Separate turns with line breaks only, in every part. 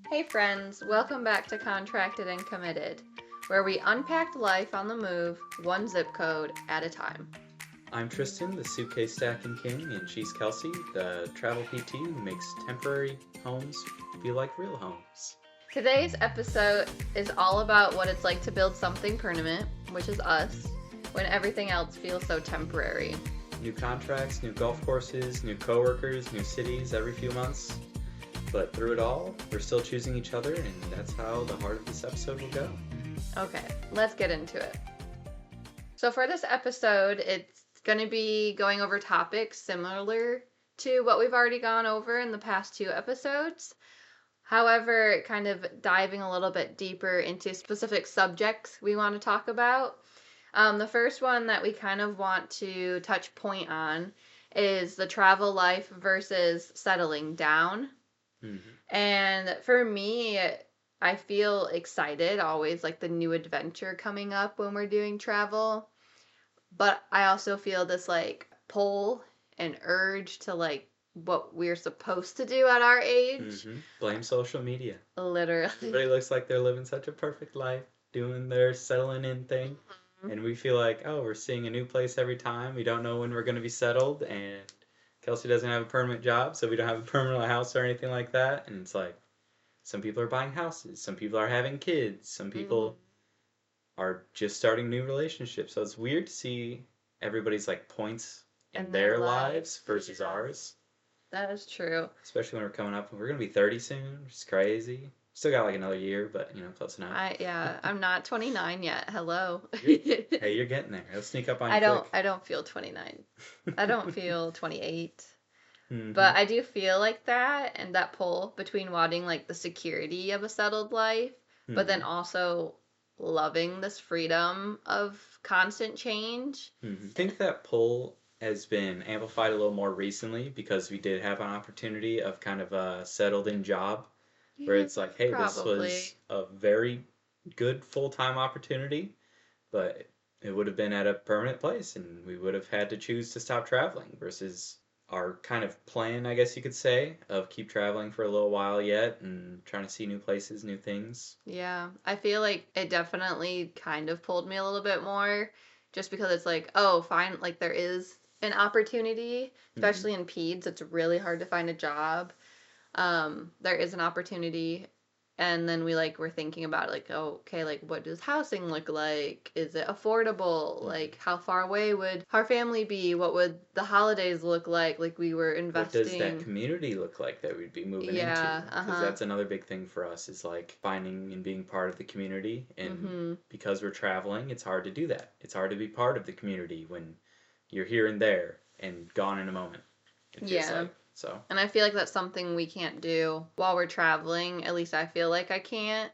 Hey friends, welcome back to Contracted and Committed, where we unpacked life on the move, one zip code at a time.
I'm Tristan, the suitcase stacking king, and she's Kelsey, the travel PT who makes temporary homes feel like real homes.
Today's episode is all about what it's like to build something permanent, which is us, when everything else feels so temporary.
New contracts, new golf courses, new coworkers, new cities every few months. But through it all, we're still choosing each other, and that's how the heart of this episode will go.
Okay, let's get into it. So for this episode, it's going to be going over topics similar to what we've already gone over in the past two episodes. However, kind of diving a little bit deeper into specific subjects we want to talk about. The first one that we kind of want to touch point on is the travel life versus settling down.
Mm-hmm.
And for me, I feel excited always, like the new adventure coming up when we're doing travel. But I also feel this like pull and urge to like what we're supposed to do at our age.
Mm-hmm. Blame social media.
Literally.
Everybody looks like they're living such a perfect life, doing their settling in thing. And we feel like, oh, we're seeing a new place every time. We don't know when we're going to be settled. And Kelsey doesn't have a permanent job, so we don't have a permanent house or anything like that. And it's like, some people are buying houses. Some people are having kids. Some people are just starting new relationships. So it's weird to see everybody's like points in their lives versus ours.
That is true.
Especially when we're coming up. We're going to be 30 soon, which is crazy. Still got like another year, but close enough.
I'm not 29 yet. Hello.
Hey, you're getting there. It'll sneak up on you quick.
I don't feel 29. I don't feel 28.
Mm-hmm.
But I do feel like that and that pull between wanting like the security of a settled life, but then also loving this freedom of constant change.
I think that pull has been amplified a little more recently because we did have an opportunity of kind of a settled in job where it's like, hey, this was a very good full-time opportunity, but it would have been at a permanent place and we would have had to choose to stop traveling versus our kind of plan, I guess you could say, of keep traveling for a little while yet and trying to see new places, new things.
Yeah, I feel like it definitely kind of pulled me a little bit more just because it's like, oh, fine, like there is an opportunity, especially in peds, it's really hard to find a job. There is an opportunity, and then we're thinking about it, like, oh, okay, like what does housing look like? Is it affordable? Like how far away would our family be? What would the holidays look like? Like we were investing.
What does that community look like that we'd be moving into? Because that's another big thing for us is like finding and being part of the community. And because we're traveling, it's hard to do that. It's hard to be part of the community when you're here and there and gone in a moment. So.
And I feel like that's something we can't do while we're traveling. At least I feel like I can't.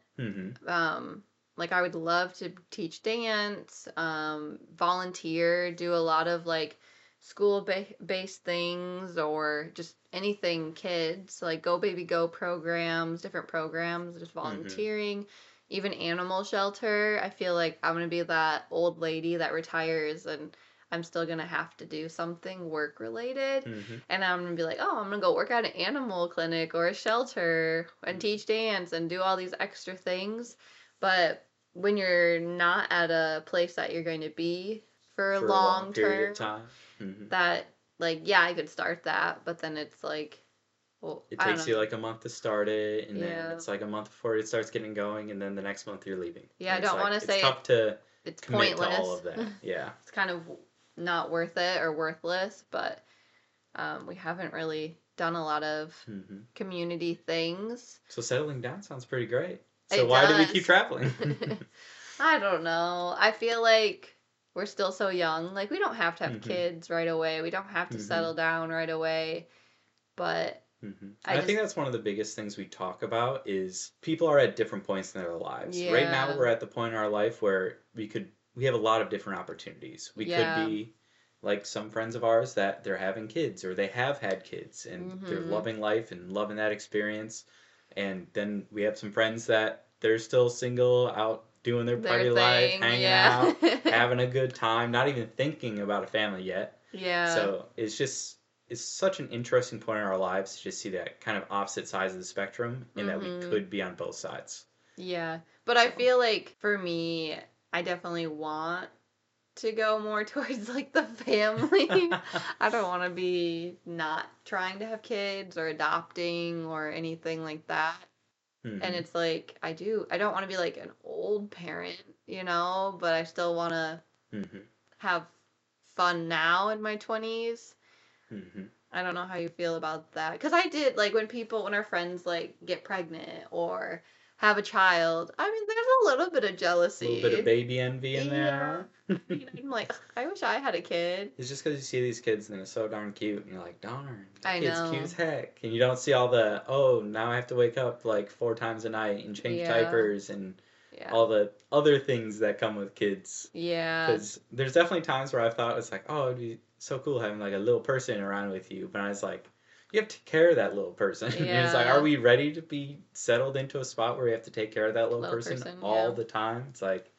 Like I would love to teach dance, volunteer, do a lot of like school-based things or just anything kids, like Go Baby Go programs, different programs, just volunteering, even animal shelter. I feel like I'm going to be that old lady that retires and I'm still going to have to do something work related. And I'm going to be like, oh, I'm going to go work at an animal clinic or a shelter and teach dance and do all these extra things. But when you're not at a place that you're going to be for a long
period of time,
that, like, yeah, I could start that. But then it's like, well,
it takes you like a month to start it. And then it's like a month before it starts getting going. And then the next month you're leaving.
Yeah,
and
I don't want to say
it's tough to
it's
commit
pointless.
to all of that. Yeah.
It's kind of not worth it or worthless, but we haven't really done a lot of community things.
So settling down sounds pretty great. So why do we keep traveling?
I don't know. I feel like we're still so young. Like we don't have to have kids right away. We don't have to settle down right away. But
I think that's one of the biggest things we talk about is people are at different points in their lives. Yeah. Right now we're at the point in our life where we have a lot of different opportunities. We could be like some friends of ours that they're having kids or they have had kids and they're loving life and loving that experience. And then we have some friends that they're still single, out doing their party life, hanging out, having a good time, not even thinking about a family yet.
Yeah.
So it's just is such an interesting point in our lives to just see that kind of opposite sides of the spectrum and that we
Mm-hmm.
could be on both sides.
Yeah. But I
So,
feel like for me, I definitely want to go more towards like the family. I don't want to be not trying to have kids or adopting or anything like that. And
hmm
it's like I don't want to be like an old parent, but I still want to
hmm
have fun now in my 20s.
hmm
I don't know how you feel about that. Because I did, like, when our friends, like, get pregnant or have a child, I mean, there's a little bit of
A little bit of
jealousy.
baby envy in
Yeah.
there.
I'm like, "Ugh, I wish I had a kid."
It's just because you see these kids and they're so darn cute, and you're like, darn, that
I
kid's cute
know.
as heck. And you don't see all the, oh, now I have to wake up like 4 times a night and change
Yeah.
diapers and
Yeah.
all the other things that come with kids.
Yeah.
Because there's definitely times where I thought it's like, oh, it'd be so cool having like a little person around with you. But I was like, you have to take care of that little person. And it's like, are
Yeah.
we ready to be settled into a spot where we have to take care of that little
Little
person
person,
all
yeah.
the time? It's like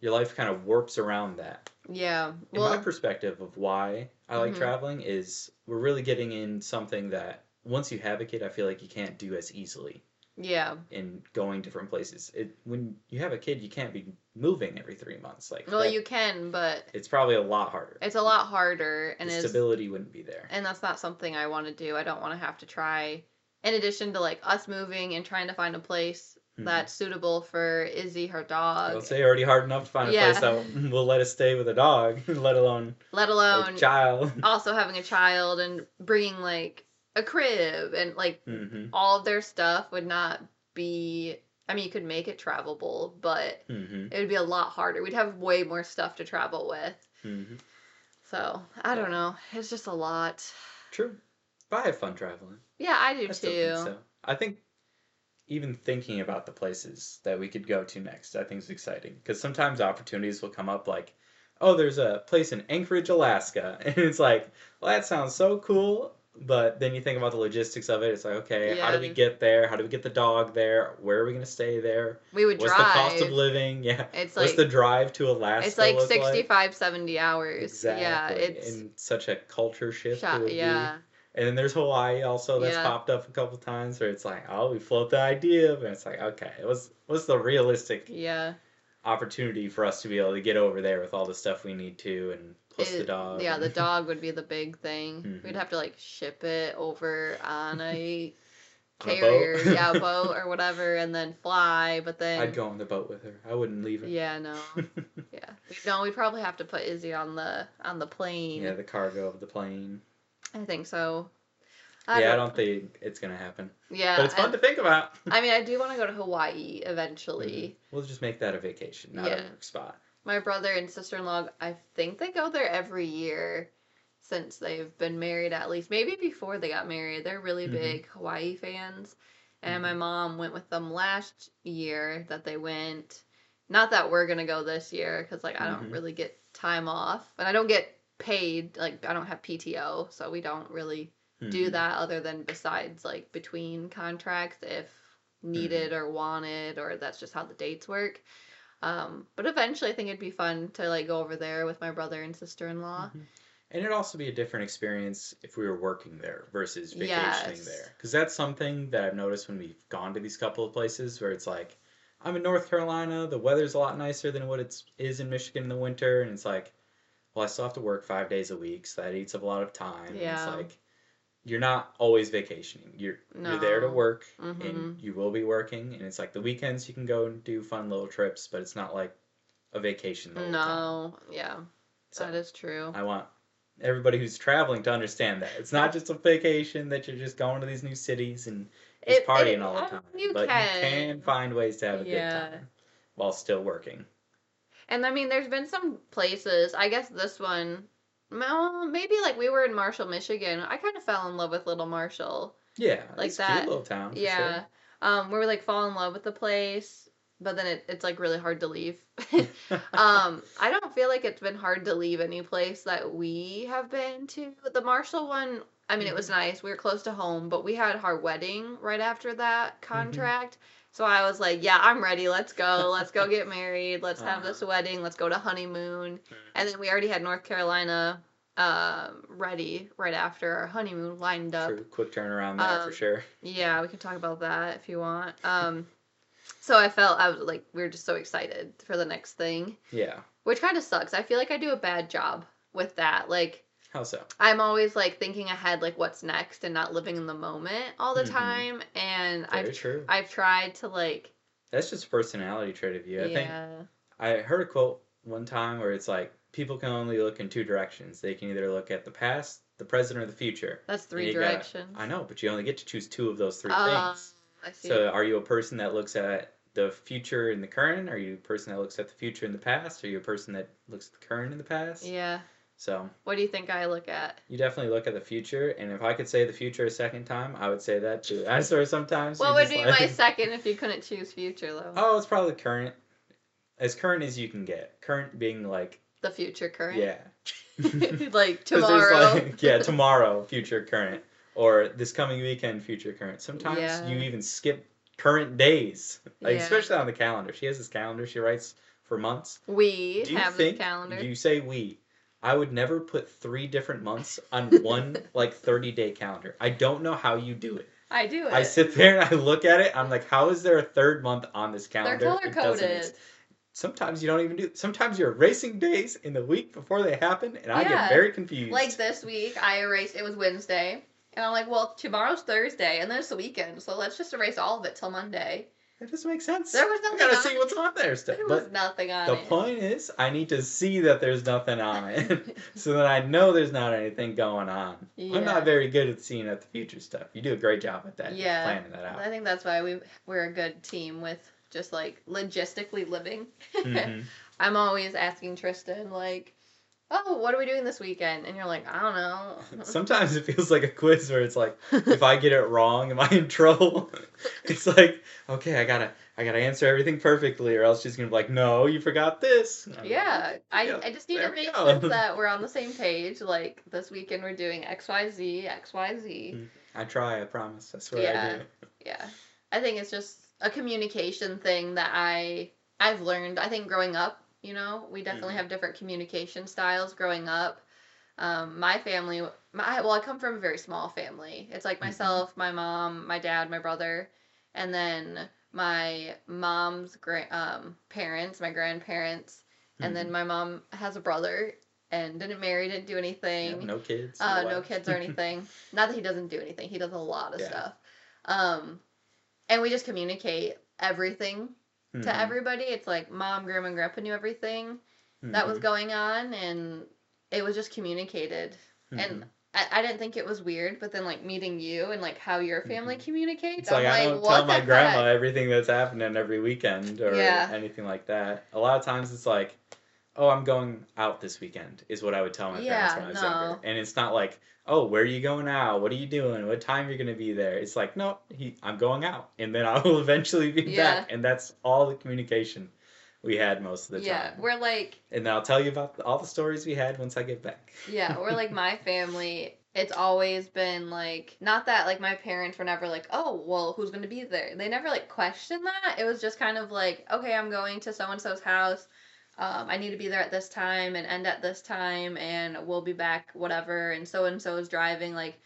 your life kind of warps around that.
Yeah.
In my
Well,
perspective of why I like
mhm.
traveling is we're really getting in something that once you have a kid, I feel like you can't do as easily
Yeah.
in going different places. When you have a kid, you can't be moving every 3 months like
Well,
that.
you can, but
It's probably a lot harder.
it's a lot harder
The
and
stability wouldn't be there.
that's not something I want to do. I don't want to have to try, in addition to like us moving and trying to find a place
Hmm.
that's suitable for Izzy, her dog.
Let's say already hard enough to find a place
Yeah.
that will let us stay with a dog, let alone
Let
a
alone
child.
also having a child and bringing like a crib and like
hmm
all of their stuff would not be. I mean, you could make it travelable, but
hmm
it would be a lot harder. We'd have way more stuff to travel with.
hmm
So, I don't
Well,
know. It's just a lot.
true. But I have fun traveling.
Yeah, I do
I still think
too.
so. I think even thinking about the places that we could go to next, I think is exciting because sometimes opportunities will come up like, oh, there's a place in Anchorage, Alaska, and it's like, well, that sounds so cool. But then you think about the logistics of it. It's like, okay, how do we
Yes.
get there? How do we get the dog there? Where are we going to stay there?
We would
What's the cost of
drive.
living? Yeah.
It's
What's the
like
drive to
it's
Alaska
like
look like?
65, 70 hours. Yeah,
Exactly.
it's
And such a culture shift it
shot.
would be.
Yeah.
And then there's Hawaii also that's
Yeah.
popped up a couple times where it's like, oh, we float the idea, but it's like, okay, what's the realistic
Yeah.
opportunity for us to be able to get over there with all the stuff we need to, and plus the dog
Yeah, the
and
dog would be the big thing. We'd
Mhm.
have to like ship it over on a
On a boat.
carrier, yeah, boat or whatever, and then fly. But
I'd
then,
go on the boat with her. I wouldn't leave her.
yeah, no, yeah, no, we'd probably have to put Izzy on the
Yeah,
plane.
the cargo of the plane.
I think so. I
Yeah, I
don't.
don't think it's gonna happen. But
Yeah,
it's fun
and
to think about.
I mean, I do want to go to Hawaii eventually.
We'll just make that a vacation, not a
Yeah,
work spot.
my brother and sister-in-law, I think they go there every year since they've been married, at least maybe before they got married. They're really
hmm
big Hawaii fans. And my
hmm
mom went with them last year that they went. Not that we're going to go this year because like I don't
hmm
really get time off and I don't get paid, like I don't have PTO, so we don't really do
hmm
that other than besides like between contracts if
hmm
needed or wanted, or that's just how the dates work. But eventually I think it'd be fun to like go over there with my brother and sister-in-law.
hmm And it'd also be a different experience if we were working there versus vacationing
Yes.
there. Because that's something that I've noticed when we've gone to these couple of places where it's like, I'm in North Carolina, the weather's a lot nicer than what it is in Michigan in the winter, and it's like, well, I still have to work 5 days a week, so that eats up a lot of time. And it's
Yeah.
like, you're not always vacationing. You're there to
No.
work, and
Mhm.
you will be working. And it's like the weekends you can go and do fun little trips, but it's not like a vacation the whole time.
No. Yeah.
So
That is true.
I want everybody who's traveling to understand that it's not just a vacation that you're just going to these new cities and just partying all the
I
time,
mean, you
but you can
can.
find ways to have a good
Yeah.
time while still working.
And I mean, there's been some places, I guess this one, well, maybe like we were in Marshall, Michigan. I kind of fell in love with Little Marshall.
Yeah,
Like
it's a cute
that.
little town for sure.
Yeah. Where we like fall in love with the place, but then it's like really hard to leave. I don't feel like it's been hard to leave any place that we have been to. The Marshall one, I mean, it was
hmm
nice. We were close to home, but we had our wedding right after that
hmm
contract. So I was like, yeah, I'm ready. Let's go. Let's go get married. Let's have
uh,
this wedding. Let's go to honeymoon. And then we already had North Carolina ready right after our honeymoon lined up.
True, quick turnaround there for sure.
Yeah, we can talk about that if you want. So I was like, we were just so excited for the next thing.
Yeah.
Which kind of sucks. I feel like I do a bad job with that. Like,
how so?
I'm always like thinking ahead, like what's next, and not living in the moment all the time. And I've tried to like.
That's just a personality trait of you. I think I heard a quote one time where it's like people can only look in two directions. They can either look at the past, the present, or the future.
That's three directions.
I know, but you only get to choose two of those three things.
I see.
So are you a person that looks at the future in the current? Are you a person that looks at the future in the past? Are you a person that looks at the current in the past?
Yeah.
So.
What do you think I look at?
You definitely look at the future, and if I could say the future a second time, I would say that too. I swear sometimes.
What would be my second if you couldn't choose future though?
Oh, it's probably current. As current as you can get. Current being like.
The future current.
Yeah.
Like tomorrow.
Tomorrow, future current. Or this coming weekend, future current. Sometimes you even skip current days. Like, especially on the calendar. She has this calendar she writes for months.
We have this calendar.
You say we. I would never put 3 different months on one, 30-day calendar. I don't know how you do it.
I do it.
I sit there and I look at it. I'm like, how is there a third month on this calendar?
They're color-coded.
Sometimes you don't even do. Sometimes you're erasing days in the week before they happen, and I get very confused.
Like this week, I erased. It was Wednesday, and I'm like, well, tomorrow's Thursday, and then it's the weekend, so let's just erase all of it till Monday.
That doesn't make sense.
There was nothing.
I gotta see what's on there still.
There was nothing on
it. The point is, I need to see that there's nothing on it, so that I know there's not anything going on. Yeah. I'm not very good at seeing at the future stuff. You do a great job at that.
Yeah,
planning that out.
I think that's why we're a good team with just like logistically living. Mm-hmm. I'm always asking Tristan like, oh, what are we doing this weekend? And you're like, I don't know.
Sometimes it feels like a quiz where it's like, if I get it wrong, am I in trouble? It's like, okay, I gotta answer everything perfectly, or else she's gonna be like, no, you forgot this.
Yeah, I just need to make sure that we're on the same page. Like, this weekend we're doing XYZ, XYZ.
I try, I promise. I swear I do.
Yeah. I think it's just a communication thing that I've learned. I think growing up, you know, we definitely have different communication styles growing up. My family, I come from a very small family. It's like myself, my mom, my dad, my brother, and then my mom's parents, my grandparents, and then my mom has a brother and didn't marry, didn't do anything.
Yeah, no kids.
No kids or anything. Not that he doesn't do anything. He does a lot of stuff. And we just communicate everything to everybody. It's like mom, grandma, and grandpa knew everything that was going on, and it was just communicated. And I didn't think it was weird, but then like meeting you and like how your family communicates,
it's like, I don't tell my grandma everything that's happening every weekend or anything like that. A lot of times it's like, oh, I'm going out this weekend is what I would tell my parents when I was younger. And it's not like, oh, where are you going out? What are you doing? What time you're going to be there? It's like, no, I'm going out. And then I will eventually be back. And that's all the communication we had most of the time.
Yeah, we're like...
And then I'll tell you about all the stories we had once I get back.
Yeah, we're like my family. It's always been like, not that like my parents were never like, oh, well, who's going to be there? They never like questioned that. It was just kind of like, okay, I'm going to so-and-so's house. I need to be there at this time and end at this time, and we'll be back, whatever, and so is driving. Like,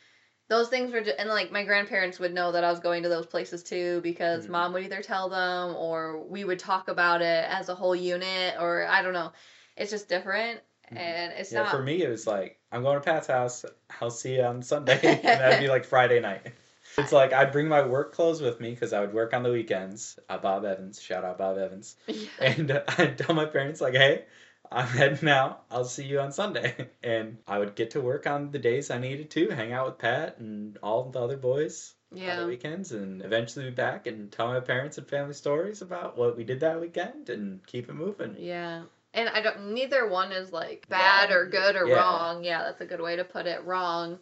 those things were just, and like my grandparents would know that I was going to those places too, because mom would either tell them or we would talk about it as a whole unit, or I don't know. It's just different, and it's not.
For me, it was like, I'm going to Pat's house, I'll see you on Sunday, and that'd be like Friday night. It's like I'd bring my work clothes with me because I would work on the weekends. Bob Evans, shout out Bob Evans. Yeah. And I'd tell my parents like, hey, I'm heading out. I'll see you on Sunday. And I would get to work on the days I needed to, hang out with Pat and all the other boys on the weekends, and eventually be back and tell my parents and family stories about what we did that weekend and keep it moving.
Yeah. And neither one is like bad or good or wrong. Yeah, that's a good way to put it. Wrong.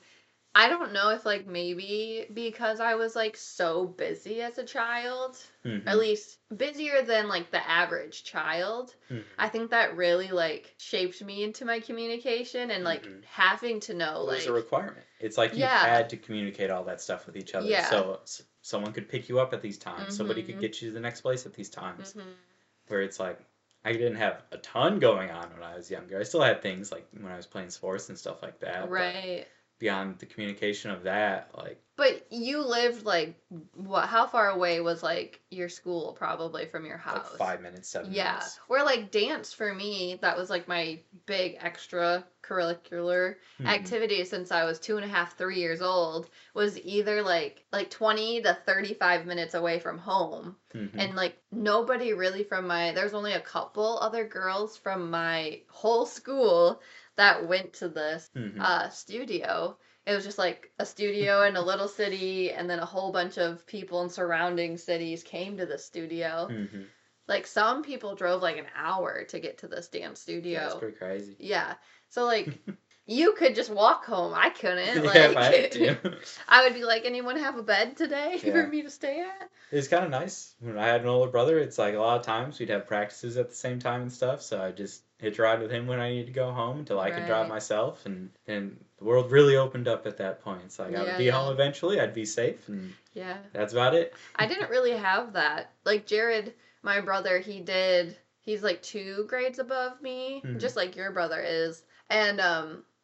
I don't know if, like, maybe because I was, like, so busy as a child, at least busier than, like, the average child, I think that really, like, shaped me into my communication and, like, having to know, like...
It was a requirement. It's like you had to communicate all that stuff with each other. Yeah. So someone could pick you up at these times. Somebody could get you to the next place at these times. Where it's like, I didn't have a ton going on when I was younger. I still had things like when I was playing sports and stuff like that.
Right.
But beyond the communication of that, like.
But you lived like what? How far away was like your school probably from your house?
Like 5 minutes, 7
Yeah.
minutes.
Where like dance for me, that was like my big extra curricular activity since I was 2.5, 3 years old, was either like 20 to 35 minutes away from home. And like nobody really from there's only a couple other girls from my whole school that went to this studio. It was just like a studio in a little city, and then a whole bunch of people in surrounding cities came to the studio. Like some people drove like an hour to get to this dance studio.
That's pretty crazy.
Yeah. So like you could just walk home. I couldn't.
Yeah,
Like,
if I had to.
I would be like, anyone have a bed today for me to stay at?
It's kind of nice. When I had an older brother, it's like a lot of times we'd have practices at the same time and stuff, so I just hitch a ride with him when I needed to go home until I could drive myself, and the world really opened up at that point. It's like I would be home eventually, I'd be safe, and that's about it.
I didn't really have that. Like Jared, my brother, he's like 2 grades above me, just like your brother is. And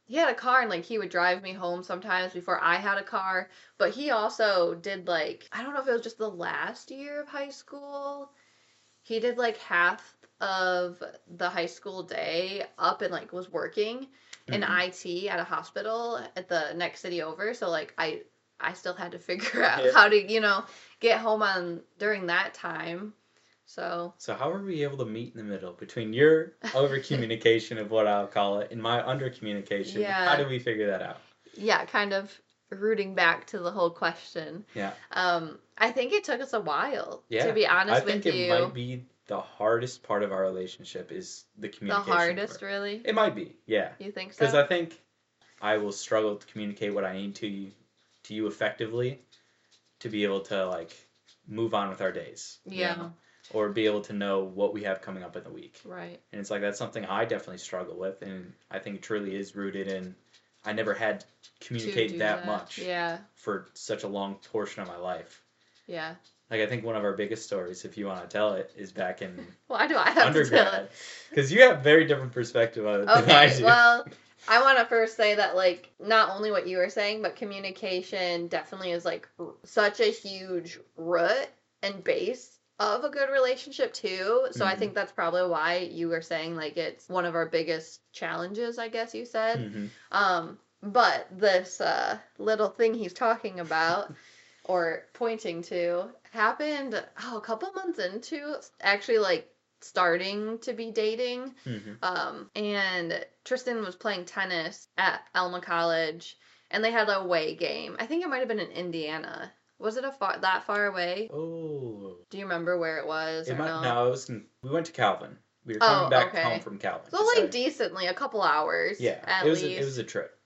he had a car, and like he would drive me home sometimes before I had a car. But he also did like, I don't know if it was just the last year of high school, he did like half of the high school day up and like was working in IT at a hospital at the next city over. So like I still had to figure out how to, get home during that time. So
how were we able to meet in the middle between your over communication of what I'll call it and my under communication?
Yeah.
How did we figure that out?
Yeah, kind of rooting back to the whole question.
Yeah.
I think it took us a while, to be honest with you.
I think it might be the hardest part of our relationship is the communication.
The hardest, really?
It might be, yeah.
You think so?
Because I think I will struggle to communicate what I need to you effectively to be able to like move on with our days.
Yeah.
Or be able to know what we have coming up in the week.
Right.
And it's like that's something I definitely struggle with, and I think it truly is rooted in I never had to communicate that much for such a long portion of my life.
Yeah.
Like I think one of our biggest stories, if you want to tell it, is back in
Why do I have
undergrad.
To tell it?
Because you have a very different perspective of it than I do.
Well, I want to first say that, like, not only what you were saying, but communication definitely is, like, such a huge root and base of a good relationship, too. So I think that's probably why you were saying, like, it's one of our biggest challenges, I guess you said. But this little thing he's talking about or pointing to happened, a couple months into actually, like, starting to be dating. And Tristan was playing tennis at Alma College, and they had a away game. I think it might have been in Indiana. Was it that far away?
Oh.
Do you remember where it was?
No, it was we went to Calvin. We were coming back home from Calvin.
So like decently, a couple hours.
Yeah,
at
least.
It
was a trip.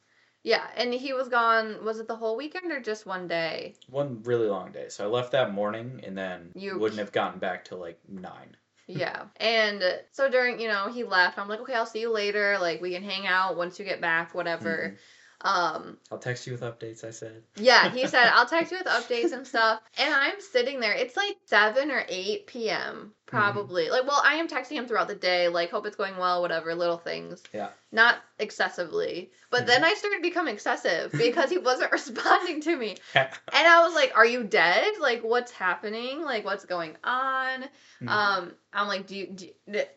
Yeah, and he was gone, was it the whole weekend or just one day?
One really long day. So I left that morning and then wouldn't have gotten back till like 9.
Yeah. And so during, he left. I'm like, okay, I'll see you later. Like, we can hang out once you get back, whatever.
I'll text you with updates, I said.
Yeah, he said, I'll text you with updates and stuff. And I'm sitting there. It's like 7 or 8 p.m. probably. Like, well, I am texting him throughout the day. Like, hope it's going well, whatever, little things.
Yeah.
Not excessively. But then I started to become excessive because he wasn't responding to me. And I was like, are you dead? Like, what's happening? Like, what's going on? I'm like,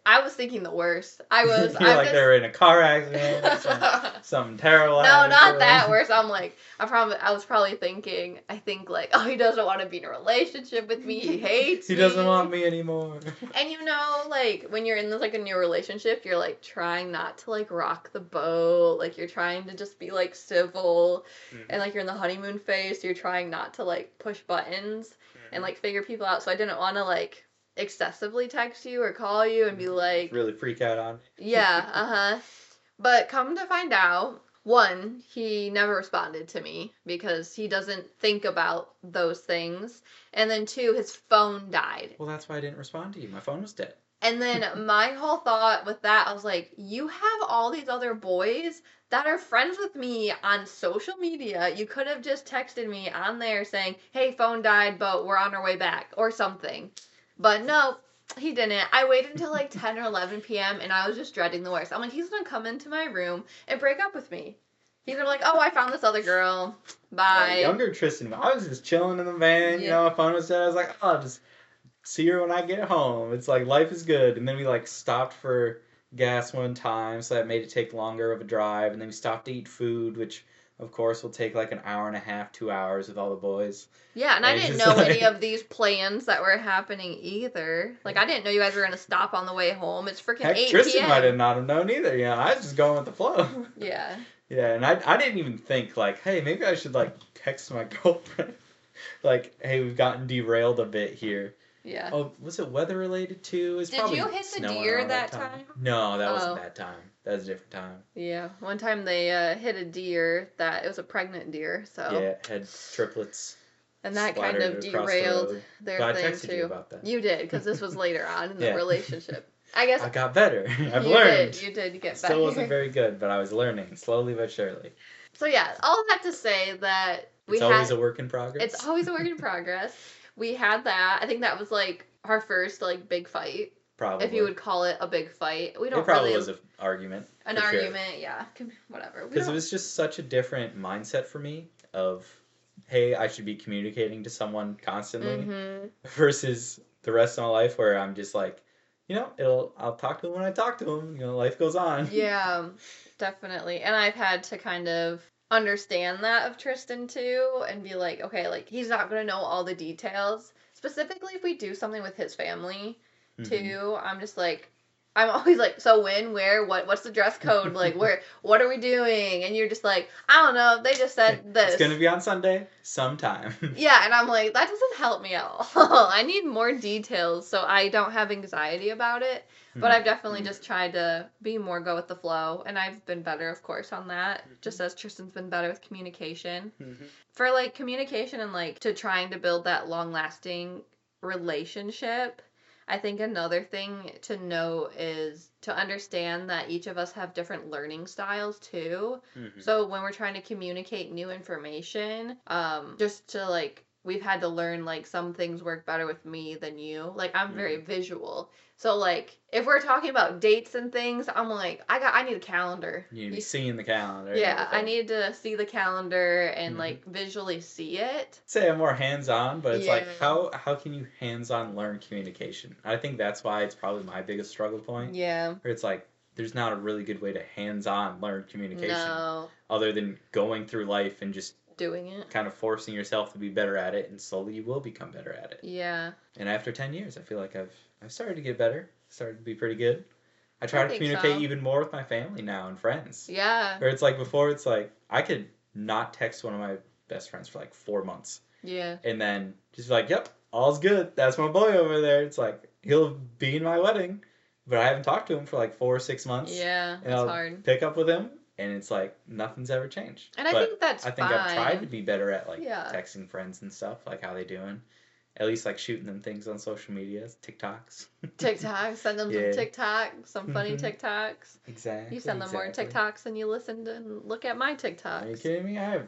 I was thinking the worst. I was.
You're like they were in a car accident, something terrible.
No, not that worse. I'm like, I was probably thinking. I think like, oh, he doesn't want to be in a relationship with me. He hates me.
He doesn't want me anymore.
And like when you're in this like a new relationship, you're like trying not to like rock the boat. Like you're trying to just be like civil, and like you're in the honeymoon phase. So you're trying not to like push buttons and like figure people out. So I didn't want to like excessively text you or call you and be like
really freak out on me.
Yeah, But come to find out, one, he never responded to me because he doesn't think about those things. And then 2, his phone died.
Well, that's why I didn't respond to you. My phone was dead.
And then my whole thought with that, I was like, you have all these other boys that are friends with me on social media. You could have just texted me on there saying, hey, phone died, but we're on our way back or something. But no, He didn't. I waited until like 10 or 11 p.m. and I was just dreading the worst. I'm like, he's gonna come into my room and break up with me. He's gonna be like, oh, I found this other girl. Bye.
Younger Tristan, I was just chilling in the van, my phone was dead. I was like, oh, I'll just see her when I get home. It's like, life is good. And then we like stopped for gas one time, so that made it take longer of a drive. And then we stopped to eat food, which of course will take like an hour and a half, 2 hours with all the boys.
Yeah, and I didn't know any of these plans that were happening either. Like, I didn't know you guys were going to stop on the way home. It's freaking 8 p.m.
Tristan might have not have known either. I was just going with the flow.
Yeah.
Yeah, and I didn't even think, like, hey, maybe I should, like, text my girlfriend. Like, hey, we've gotten derailed a bit here.
Yeah.
Oh, was it weather-related, too?
Did you hit the deer that time?
No, that wasn't that time. That was a different time.
Yeah. One time they hit a deer it was a pregnant deer, so.
Yeah, it had triplets.
And that kind of derailed their
but
thing,
I texted
too.
you about that.
You did, because this was later on in the relationship. I guess.
I got better. I've learned.
You did get better.
Still wasn't very good, but I was learning, slowly but surely.
So yeah, all that to say that
it's always a work in progress.
It's always a work in progress. We had that. I think that was like our first like big fight.
Probably.
If you would call it a big fight. We don't
It probably
really
was an argument.
An argument, yeah. Whatever.
Because it was just such a different mindset for me of, hey, I should be communicating to someone constantly versus the rest of my life where I'm just like, I'll talk to them when I talk to them. Life goes on.
Yeah, definitely. And I've had to kind of understand that of Tristan too and be like, okay, like he's not going to know all the details. Specifically if we do something with his family too, I'm just like, I'm always like, so when, where, what's the dress code? Like, what are we doing? And you're just like, I don't know. They just said this.
It's going to be on Sunday sometime.
Yeah, and I'm like, that doesn't help me at all. I need more details so I don't have anxiety about it. But I've definitely just tried to be more go with the flow. And I've been better, of course, on that. Just as Tristan's been better with communication. For, like, communication and, like, to trying to build that long-lasting relationship, I think another thing to note is to understand that each of us have different learning styles too. So when we're trying to communicate new information, just to like, we've had to learn like some things work better with me than you. Like I'm very visual. So like if we're talking about dates and things, I'm like, I need a calendar.
You need to be seeing the calendar.
Yeah, I need to see the calendar and like visually see it.
Say I'm more hands-on, but it's like how can you hands-on learn communication? I think that's why it's probably my biggest struggle point.
Yeah.
Where it's like there's not a really good way to hands-on learn communication.
No.
Other than going through life and just
doing it.
Kind of forcing yourself to be better at it, and slowly you will become better at it.
Yeah.
And after 10 years, I feel like I've started to get better. Started to be pretty good. I try to communicate even more with my family now and friends.
Yeah.
Where it's like before, it's like I could not text one of my best friends for like 4 months.
Yeah.
And then just be like, yep, all's good. That's my boy over there. It's like he'll be in my wedding, but I haven't talked to him for like 4 or 6 months.
Yeah,
and I'll pick up with him, and it's like nothing's ever changed.
And I think that's
I think I've tried to be better at like texting friends and stuff, like how they doing. At least like shooting them things on social media, TikToks.
TikToks, send them some TikToks, some funny TikToks.
Exactly.
You send them more TikToks than you listen to and look at my TikToks.
Are you kidding me? I have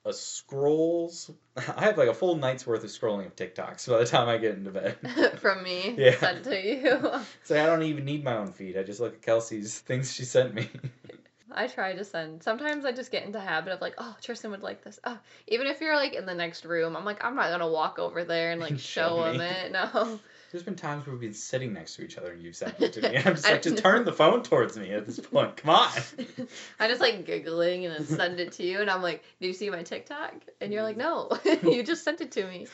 I have like a full night's worth of scrolling of TikToks by the time I get into bed.
From me, sent to you.
So I don't even need my own feed. I just look at Kelsey's things she sent me.
I try to send. Sometimes I just get into the habit of like, oh, Tristan would like this. Oh, even if you're like in the next room, I'm like, I'm not gonna walk over there and like show him it. No.
There's been times where we've been sitting next to each other and you've sent it to me. I'm just like, just turn the phone towards me at this point. Come on.
I just like giggling and then send it to you, and I'm like, "Do you see my TikTok?" And you're like, "No, you just sent it to me."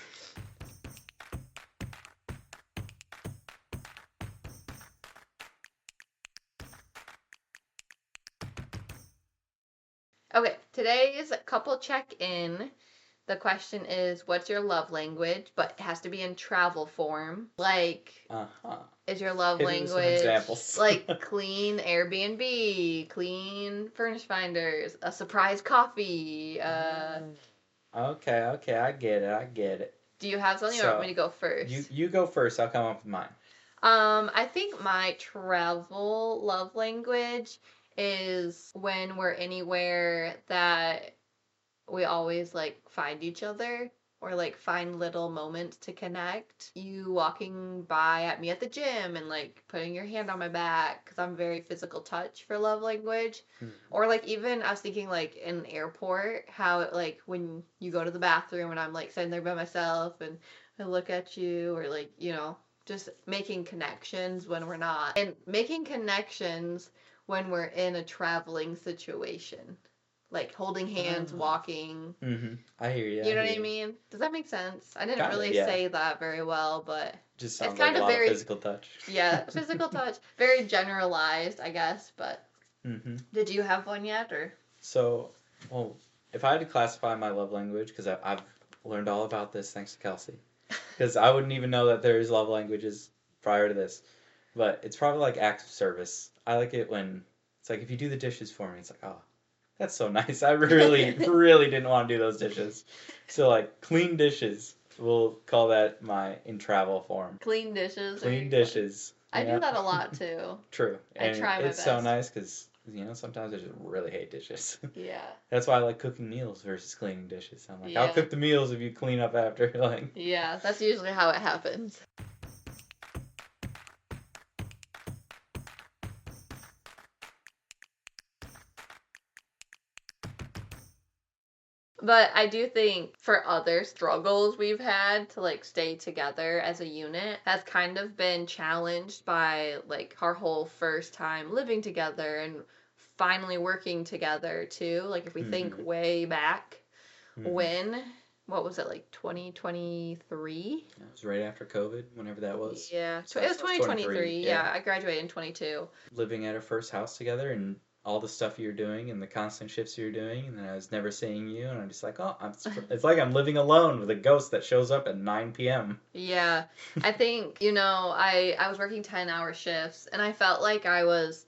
Okay, today's couple check-in. The question is, what's your love language? But it has to be in travel form. Like, is your love language like clean Airbnb, clean Furnish Finders, a surprise coffee?
Okay, I get it.
Do you have something, or want me to go first?
You go first. I'll come up with mine.
I think my travel love language is when we're anywhere that we always like find each other, or like find little moments to connect. You walking by at me at the gym and like putting your hand on my back because I'm very physical touch for love language. Or like even I was thinking like in an airport, how it, like when you go to the bathroom and I'm like sitting there by myself and I look at you, or like, just making connections when we're not. And making connections when we're in a traveling situation. Like holding hands, walking.
I hear you.
You know what I mean? Does that make sense? I didn't
Kinda,
really
yeah.
say that very well, but
Just
it's
sounds like
kind
a
of
lot
very
of physical touch.
yeah, physical touch. Very generalized, I guess, but
Mm-hmm.
did you have one yet, or?
So, well, if I had to classify my love language, because I've learned all about this thanks to Kelsey, because I wouldn't even know that there's love languages prior to this, but it's probably like acts of service. I like it when it's like if you do the dishes for me, it's like, oh, that's so nice. I really, really didn't want to do those dishes. So like clean dishes, we'll call that my in travel form.
Clean dishes.
Clean dishes.
I do that a lot too.
True.
I
And
try my
it's so
best.
nice because sometimes I just really hate dishes.
Yeah.
That's why I like cooking meals versus cleaning dishes. I'm like,
Yeah.
I'll cook the meals if you clean up after. Like,
Yeah, that's usually how it happens. But I do think for other struggles we've had to like stay together as a unit has kind of been challenged by like our whole first time living together and finally working together too. Like if we think way back when, what was it, like 2023?
It was right after COVID, whenever that was.
Yeah,
So
it was 2023.
23,
Yeah, I graduated in 22.
Living at our first house together and all the stuff you're doing and the constant shifts you're doing, and then I was never seeing you, and I'm just like, oh, it's like I'm living alone with a ghost that shows up at 9 p.m.
Yeah, I think, I was working 10-hour shifts and I felt like I was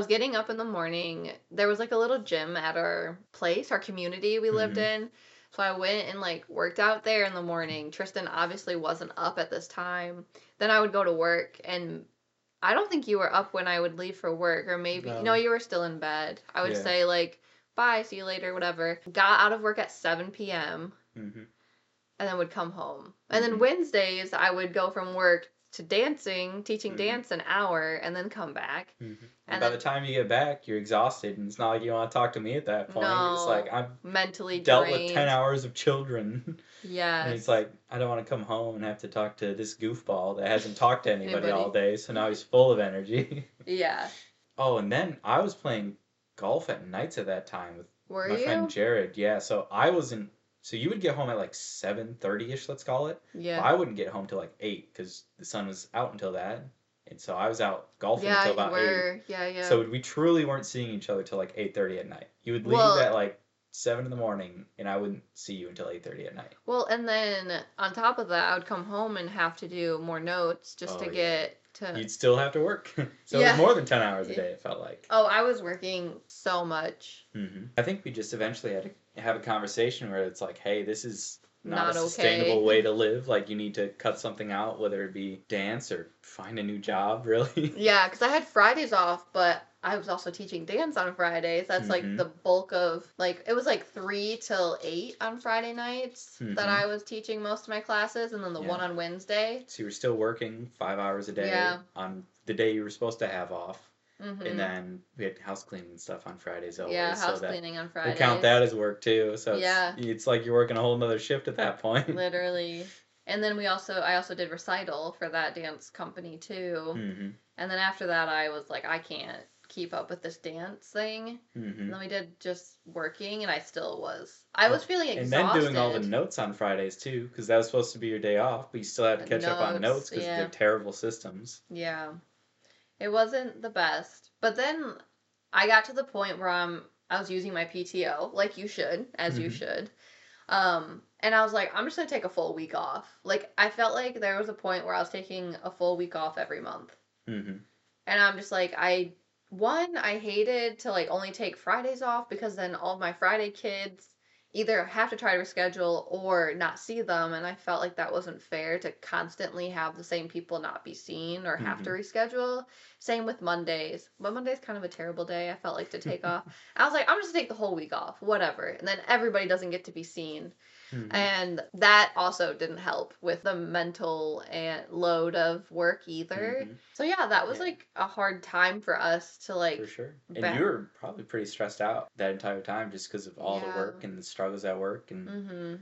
getting up in the morning. There was like a little gym at our place, our community we lived in. So I went and like worked out there in the morning. Tristan obviously wasn't up at this time. Then I would go to work, and I don't think you were up when I would leave for work, or maybe no, you were still in bed. I would say like, bye, see you later, whatever. Got out of work at 7 p.m. And then would come home. And then Wednesdays I would go from work to dancing, teaching dance an hour, and then come back.
And by the time you get back, you're exhausted, and it's not like you want to talk to me at that point.
No,
it's like I'm
mentally
dealt
drained.
with 10 hours of children.
Yes.
And it's like, I don't want to come home and have to talk to this goofball that hasn't talked to anybody all day, so now he's full of energy.
Yeah.
Oh, and then I was playing golf at nights at that time with my friend Jared. Yeah, so I wasn't. So you would get home at like 7:30ish, let's call it.
Yeah.
But I wouldn't get home till like 8 because the sun was out until that. And so I was out golfing until about 8.
Yeah.
So we truly weren't seeing each other till like 8:30 at night. You would leave at like 7 in the morning, and I wouldn't see you until 8:30 at night.
Well, and then on top of that, I would come home and have to do more notes just to get to.
You'd still have to work. So it was more than 10 hours a day, it felt like.
Oh, I was working so much.
I think we just eventually had to have a conversation where it's like, hey, this is not a
okay.
sustainable way to live. Like, you need to cut something out, whether it be dance or find a new job, really.
Yeah, because I had Fridays off, but I was also teaching dance on Fridays. That's like the bulk of, like, it was like 3 till 8 on Friday nights that I was teaching most of my classes, and then the one on Wednesday.
So you were still working 5 hours a day on the day you were supposed to have off. And then we had house cleaning and stuff on Fridays always.
Yeah, house cleaning on Fridays.
We'll count that as work too. So it's like you're working a whole nother shift at that point.
Literally. And then I also did recital for that dance company too. And then after that I was like, I can't keep up with this dance thing. And then we did just working, and I was feeling exhausted.
And then doing all the notes on Fridays too, because that was supposed to be your day off, but you still had to catch up on notes because they're terrible systems.
Yeah. It wasn't the best. But then I got to the point where I was using my PTO, like you should, as you should. And I was like, I'm just going to take a full week off. Like, I felt like there was a point where I was taking a full week off every month. And I'm just like, I hated to, like, only take Fridays off, because then all of my Friday kids either have to try to reschedule or not see them, and I felt like that wasn't fair to constantly have the same people not be seen or have to reschedule. Same with Mondays. But Monday's kind of a terrible day, I felt like, to take off. I was like, I'm just going to take the whole week off, whatever. And then everybody doesn't get to be seen.
Mm-hmm.
And that also didn't help with the mental and load of work either.
Mm-hmm.
So yeah, that was
Yeah,
like a hard time for us to
for
like
sure. And you
back.
were probably pretty stressed out that entire time just because of all the
Yeah.
work and the struggles at work. And
Mhm.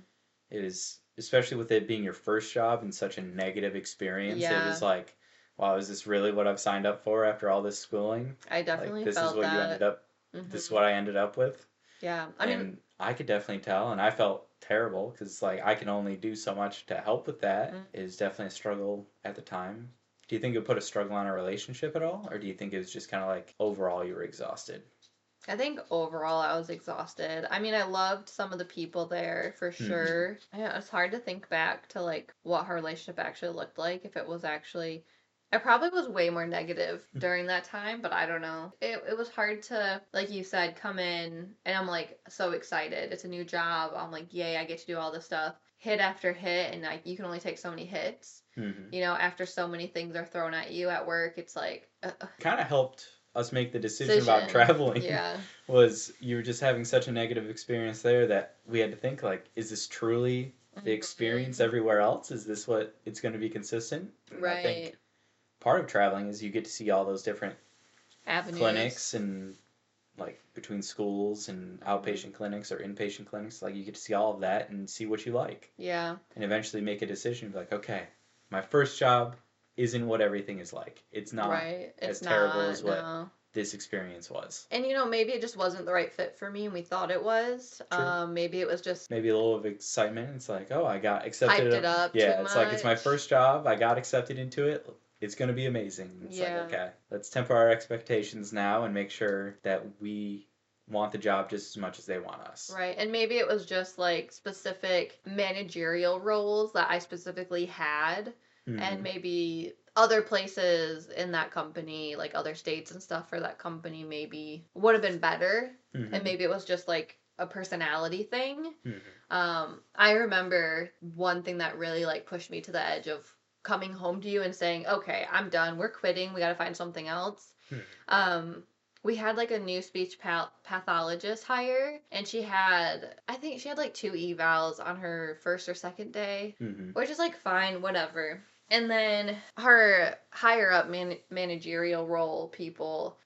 it is, especially with it being your first job and such a negative experience, it was
Yeah.
like, wow, is this really what I've signed up for after all this schooling?
I
Like,
definitely
this is
felt
what you ended
that.
up, this is
Mhm.
what I ended up with.
Yeah. I mean,
And I could definitely tell, and I felt terrible because like I can only do so much to help with that.
mm,
It was definitely a struggle at the time. Do you think it put a struggle on a relationship at all, or do you think it was just kind of like overall you were exhausted?
I think overall I was exhausted. I mean, I loved some of the people there for
Mm-hmm.
sure. Yeah, it's hard to think back to like what her relationship actually looked like. If it was actually, I probably was way more negative during that time, but I don't know. It was hard to, like you said, come in and I'm like so excited. It's a new job. I'm like, yay, I get to do all this stuff. Hit after hit, and like you can only take so many hits.
Mm-hmm.
You know, after so many things are thrown at you at work, it's like
Kind of helped us make the decision about
decision.
traveling.
Yeah.
Was you were just having such a negative experience there that we had to think like, is this truly the experience
Mhm.
everywhere else? Is this what it's going to be consistent? And I
Right.
think part of traveling is you get to see all those different
Avenues.
clinics and like between schools and
Hmm.
outpatient clinics or inpatient clinics, like you get to see all of that and see what you like
Yeah.
and eventually make a decision like, okay, my first job isn't what everything is like. It's not
Right.
as
It's
terrible
not,
as what
no.
this experience was.
And maybe it just wasn't the right fit for me and we thought it was.
True.
Maybe it was just
Maybe a little of excitement. It's like, oh, I got
hyped
accepted.
it up too
Yeah, it's like it's my
much.
first job. I got accepted into it. It's going to be amazing. It's like,
Yeah.
okay, let's temper our expectations now and make sure that we want the job just as much as they want us.
Right. And maybe it was just like specific managerial roles that I specifically had. And
Mm-hmm.
maybe other places in that company, like other states and stuff for that company, maybe would have been better. And
Mm-hmm.
maybe it was just like a personality thing.
Mm-hmm.
I remember one thing that really like pushed me to the edge of coming home to you and saying, "Okay, I'm done. We're quitting. We got to find something else."
Mm-hmm.
Um, we had like a new speech pathologist hire, and I think she had like two evals on her first or second day,
Mm-hmm.
which is like fine, whatever. And then her higher up managerial role people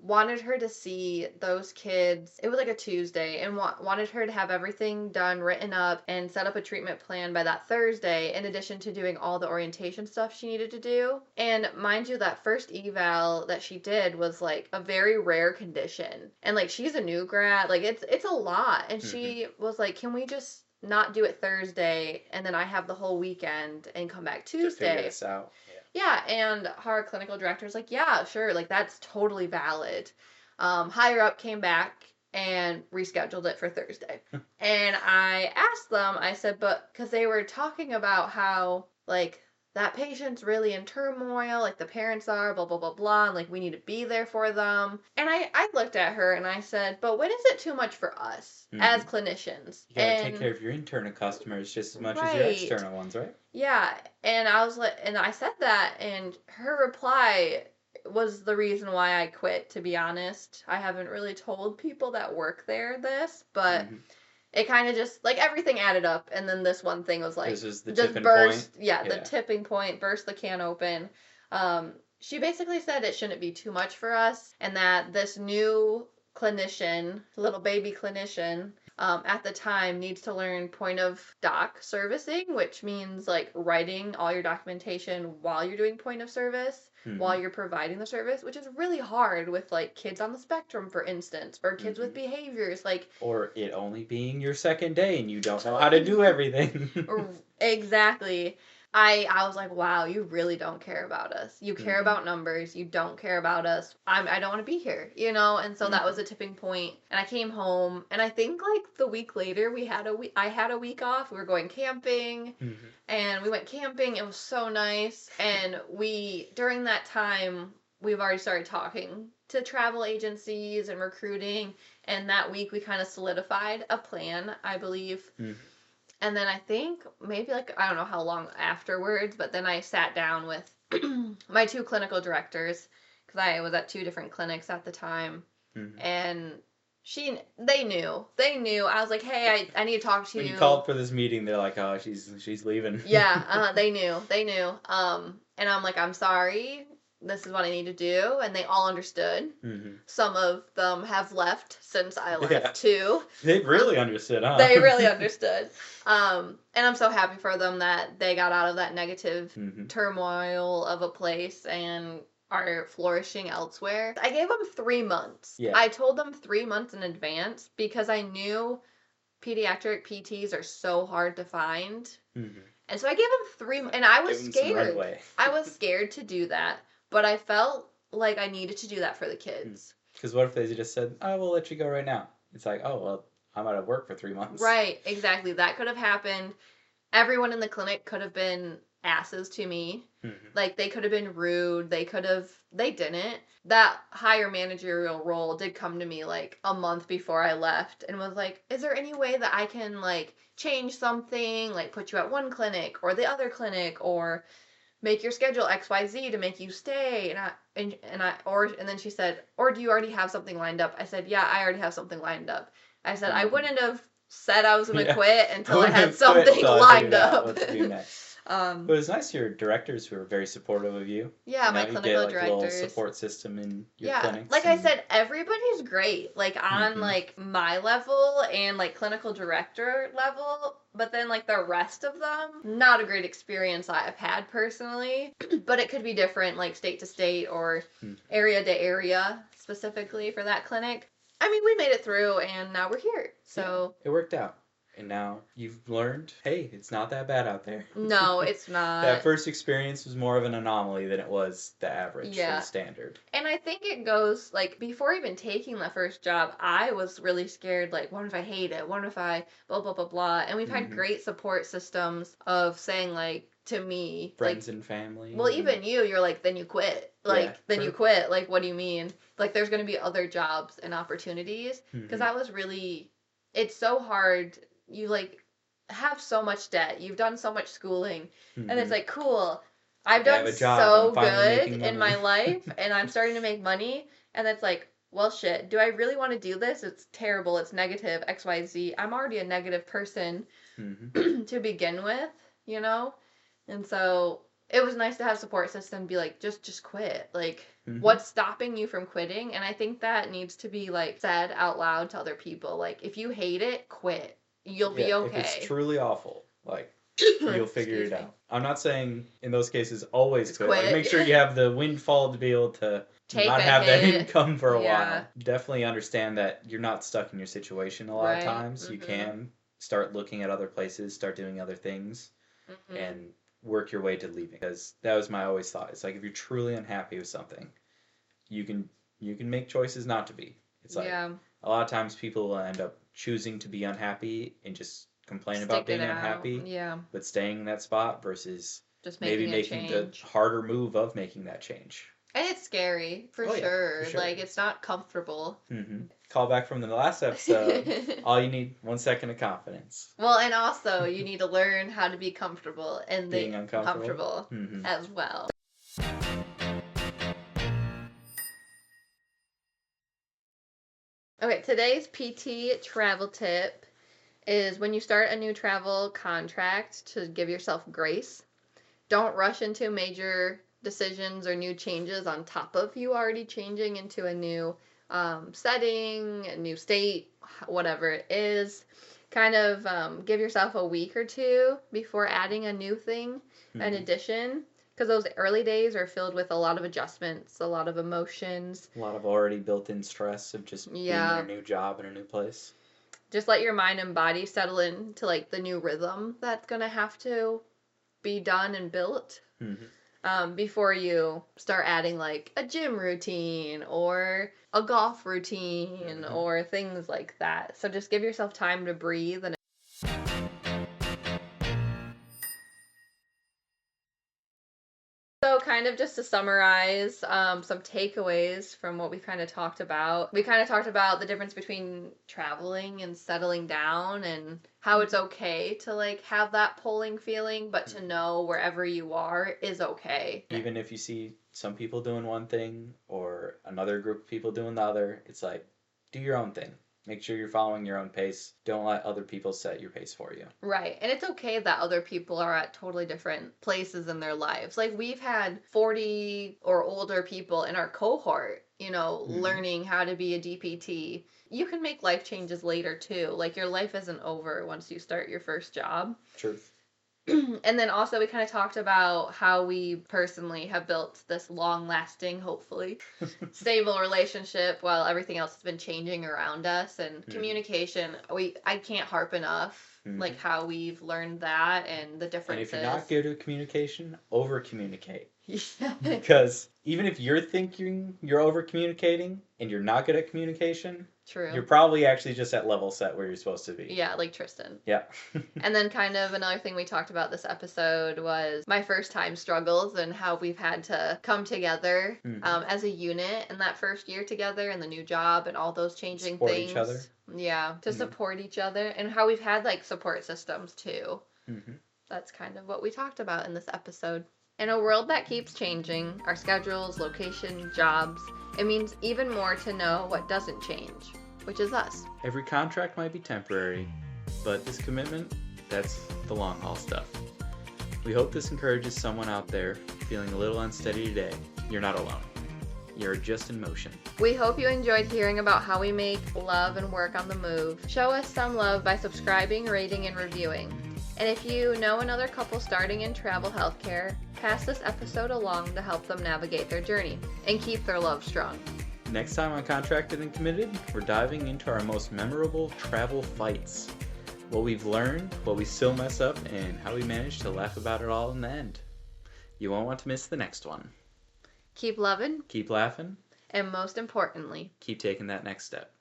wanted her to see those kids. It was like a Tuesday, and wanted her to have everything done, written up, and set up a treatment plan by that Thursday, in addition to doing all the orientation stuff she needed to do. And mind you, that first eval that she did was like a very rare condition. And like she's a new grad, like it's a lot. And
Mm-hmm.
she was like, "Can we just not do it Thursday and then I have the whole weekend and come back
To figure
Tuesday?"
this out.
Yeah, and our clinical director's like, "Yeah, sure, like that's totally valid." Higher up came back and rescheduled it for Thursday.
Yeah.
And I asked them, I said, but because they were talking about how, like, that patient's really in turmoil, like the parents are, blah, blah, blah, blah, and like we need to be there for them. And I looked at her and I said, but when is it too much for us
Mm-hmm.
as clinicians?
You gotta take
And
care of your internal customers just as much as your
right.
external ones, right?
Yeah, and I was like, and I said that, and her reply was the reason why I quit, to be honest. I haven't really told people that work there this, but
Mm-hmm.
it kind of just, like, everything added up, and then this one thing was
This
like,
is the
just
tipping point.
burst, yeah, the
Yeah.
tipping point, burst the can open. She basically said it shouldn't be too much for us, and that this new clinician, little baby clinician, at the time needs to learn point of doc servicing, which means like writing all your documentation while you're doing point of service,
Mm-hmm.
while you're providing the service, which is really hard with like kids on the spectrum, for instance, or kids
Mm-hmm.
with behaviors. Like,
Or it only being your second day and you don't know how to do everything.
exactly. I was like, wow, you really don't care about us. You care
Mm-hmm.
about numbers. You don't care about us. I don't want to be here, you know. And so that
Mm-hmm.
was a tipping point. And I came home, and I think like the week later we had a week. I had a week off. We were going camping,
Mm-hmm.
and we went camping. It was so nice. And during that time we've already started talking to travel agencies and recruiting. And that week we kind of solidified a plan, I believe.
Mm-hmm.
And then I think maybe like I don't know how long afterwards, but then I sat down with my two clinical directors because I was at two different clinics at the time,
Mm-hmm.
and They knew. They knew. I was like, hey, I need to talk to
When
you.
you called for this meeting, they're like, oh, she's leaving.
Yeah, they knew. They knew. And I'm like, I'm sorry. This is what I need to do. And they all understood.
Mm-hmm.
Some of them have left since I left,
Yeah.
too.
They really understood, huh?
They really understood. And I'm so happy for them that they got out of that negative turmoil of a place and are flourishing elsewhere. I gave them 3 months.
Yeah.
I told them 3 months in advance because I knew pediatric PTs are so hard to find. Mm-hmm. And so I gave them 3 months, and I was scared. I was scared to do that, but I felt like I needed to do that for the kids.
Because what if they just said, oh, we'll let you go right now? It's like, oh, well, I'm out of work for 3 months.
Right, exactly. That could have happened. Everyone in the clinic could have been asses to me. Mm-hmm. Like, they could have been rude. They didn't. That higher managerial role did come to me, like, a month before I left and was like, is there any way that I can, like, change something, like, put you at one clinic or the other clinic, or make your schedule XYZ to make you stay? And then she said, or do you already have something lined up? I said, yeah, I alreid have something lined up. I said, I wouldn't have said I was going to quit until I had something lined up.
What to do next. But it was nice your directors who were very supportive of you.
Yeah, my clinical directors.
A little support system in your clinics.
Like I said, everybody's great. Like on like my level and like clinical director level, but then like the rest of them, not a great experience I've had personally. But it could be different, like state to state or area to area specifically for that clinic. I mean, we made it through and now we're here. So
it worked out. And now you've learned, hey, it's not that bad out there.
No, it's not.
That first experience was more of an anomaly than it was the average or the standard.
And I think it goes, like, before even taking the first job, I was really scared, like, what if I hate it? What if I blah, blah, blah, blah? And we've had great support systems of saying, like, to me.
Friends and family.
Well, even you're like, then you quit. Like, you quit. Like, what do you mean? Like, there's going to be other jobs and opportunities. Because I was really, it's so hard. You, like, have so much debt. You've done so much schooling. And it's like, cool. I've done so good in my life. And I'm starting to make money. And it's like, well, shit. Do I really want to do this? It's terrible. It's negative. XYZ. I'm already a negative person to begin with, you know? And so it was nice to have support system be like, just quit. Like, what's stopping you from quitting? And I think that needs to be, like, said out loud to other people. Like, if you hate it, quit. You'll be okay.
If it's truly awful, like, you'll figure it out. I'm not saying in those cases always quit. Like, make sure you have the windfall to be able to not have that income for a while. Definitely understand that you're not stuck in your situation a lot of times. You can start looking at other places, start doing other things, and work your way to leaving. Because that was my always thought. It's like, if you're truly unhappy with something, you can make choices not to be. It's like, a lot of times people will end up choosing to be unhappy and just complain about being unhappy. Yeah. But staying in that spot versus just maybe making the harder move of making that change.
And it's scary, for sure. Like, it's not comfortable.
Call back from the last episode. All you need, 1 second of confidence.
Well, and also, you need to learn how to be comfortable and being uncomfortable as well. Okay, today's PT travel tip is when you start a new travel contract, to give yourself grace. Don't rush into major decisions or new changes on top of you already changing into a new setting, a new state, whatever it is. Kind of give yourself a week or two before adding a new thing, an addition. Because those early days are filled with a lot of adjustments, a lot of emotions.
A lot of already built-in stress of just being in a new job in a new place.
Just let your mind and body settle into, like, the new rhythm that's going to have to be done and built before you start adding, like, a gym routine or a golf routine or things like that. So just give yourself time to breathe. And so kind of just to summarize some takeaways from what we kind of talked about. We kind of talked about the difference between traveling and settling down and how it's okay to, like, have that pulling feeling, but to know wherever you are is okay.
Even if you see some people doing one thing or another group of people doing the other, it's like, do your own thing. Make sure you're following your own pace. Don't let other people set your pace for you.
Right. And it's okay that other people are at totally different places in their lives. Like we've had 40 or older people in our cohort, learning how to be a DPT. You can make life changes later too. Like your life isn't over once you start your first job.
Truth.
And then also we kind of talked about how we personally have built this long-lasting, hopefully, stable relationship while everything else has been changing around us. And communication, I can't harp enough, like how we've learned that and the differences.
And if you're not good at communication, over-communicate. Because even if you're thinking you're over-communicating and you're not good at communication,
True.
You're probably actually just at level set where you're supposed to be.
Yeah, like Tristan.
Yeah.
And then kind of another thing we talked about this episode was my first time struggles and how we've had to come together as a unit in that first year together and the new job and all those changing
support
things.
Each other.
Yeah, to support each other and how we've had like support systems too. That's kind of what we talked about in this episode. In a world that keeps changing, our schedules, location, jobs, it means even more to know what doesn't change, which is us.
Every contract might be temporary, but this commitment, that's the long haul stuff. We hope this encourages someone out there feeling a little unsteady today. You're not alone. You're just in motion.
We hope you enjoyed hearing about how we make, love, and work on the move. Show us some love by subscribing, rating, and reviewing. And if you know another couple starting in travel healthcare, pass this episode along to help them navigate their journey and keep their love strong.
Next time on Contracted and Committed, we're diving into our most memorable travel fights. What we've learned, what we still mess up, and how we manage to laugh about it all in the end. You won't want to miss the next one.
Keep loving.
Keep laughing.
And most importantly,
keep taking that next step.